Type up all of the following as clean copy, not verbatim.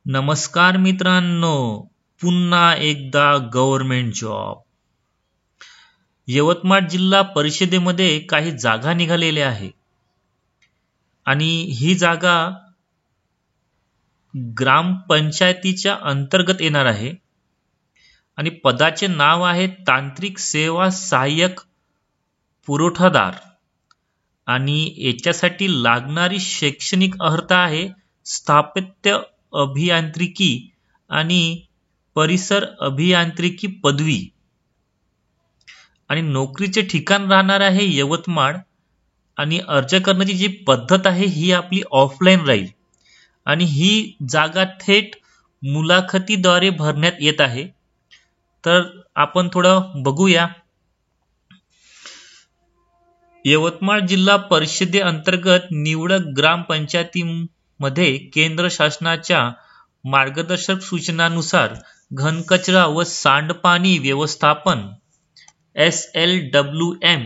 नमस्कार मित्रांनो, पुन्हा एकदा गव्हर्नमेंट जॉब. यवतमाळ जिल्हा परिषदेमध्ये काही जागा निघालेल्या आहे आणि ही जागा ग्रामपंचायतीच्या अंतर्गत येणार आहे आणि पदाचे नाव आहे तांत्रिक सेवा सहाय्यक पुरवठादार आणि याच्यासाठी लागणारी शैक्षणिक अर्हता आहे स्थापत्य अभियांत्रिकी आणि परिसर अभियांत्रिकी पदवी आणि नोकरीचे ठिकाण राहणार आहे यवतमाळ आणि अर्ज करण्याची जी पद्धत आहे ही आपली ऑफलाईन राहील आणि ही जागा थेट मुलाखतीद्वारे भरण्यात येत आहे. तर आपण थोडं बघूया. यवतमाळ जिल्हा परिषदेअंतर्गत निवडक ग्रामपंचायतीमध्ये केंद्र शासनाच्या मार्गदर्शक सूचनानुसार घनकचरा व सांडपाणी व्यवस्थापन SLWM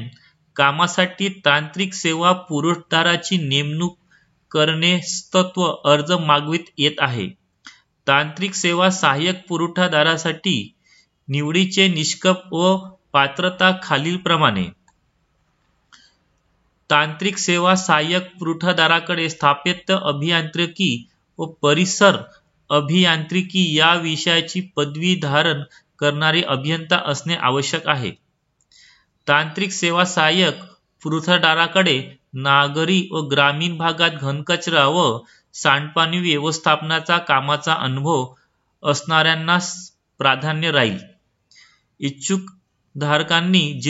कामासाठी तांत्रिक सेवा पुरवठादाराची नेमणूक करण्यास्तव अर्ज मागवित येत आहे. तांत्रिक सेवा सहाय्यक पुरवठादारासाठी निवडीचे निष्कप व पात्रता खालीलप्रमाणे. तांत्रिक सेवा सहाय्यक पुरवठादाराकडे स्थापत्य अभियांत्रिकी व परिसर अभियांत्रिकी या विषयाची पदवी धारण करणारे अभियंता असणे आवश्यक आहे. तांत्रिक सेवा सहाय्यक पुरवठादाराकडे नागरी व ग्रामीण भागात घनकचरा व सांडपाणी व्यवस्थापनाचा कामाचा अनुभव असणाऱ्यांना प्राधान्य राहील. इच्छुक धारकांनी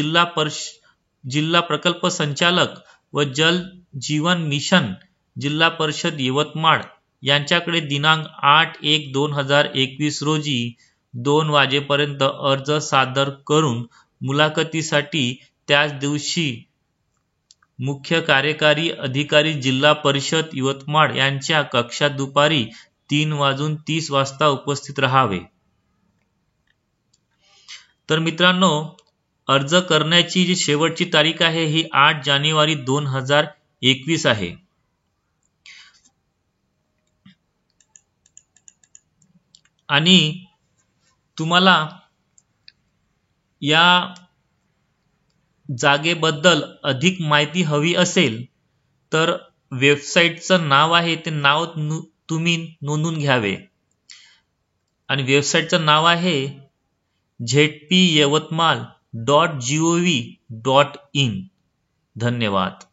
जिल्हा प्रकल्प संचालक व जल जीवन मिशन जिल्हा परिषद यवतमाळ यांच्याकडे दिनांक 8/1/2021 रोजी 2 वाजेपर्यंत अर्ज सादर करून मुलाखतीसाठी त्याच दिवशी मुख्य कार्यकारी अधिकारी जिल्हा परिषद यवतमाळ यांच्या कक्षात दुपारी 3:30 वाजता उपस्थित राहावे. तर मित्रांनो, अर्ज करण्याची जी शेवटची तारीख आहे ही 8 जानेवारी 2021 आहे. आणि तुम्हाला या जागेबद्दल अधिक माहिती हवी असेल तर वेबसाईटचं नाव आहे ते नाव तुम्ही नोंदून घ्यावे आणि वेबसाईटचं नाव आहे zpyawatmal.gov.in. धन्यवाद.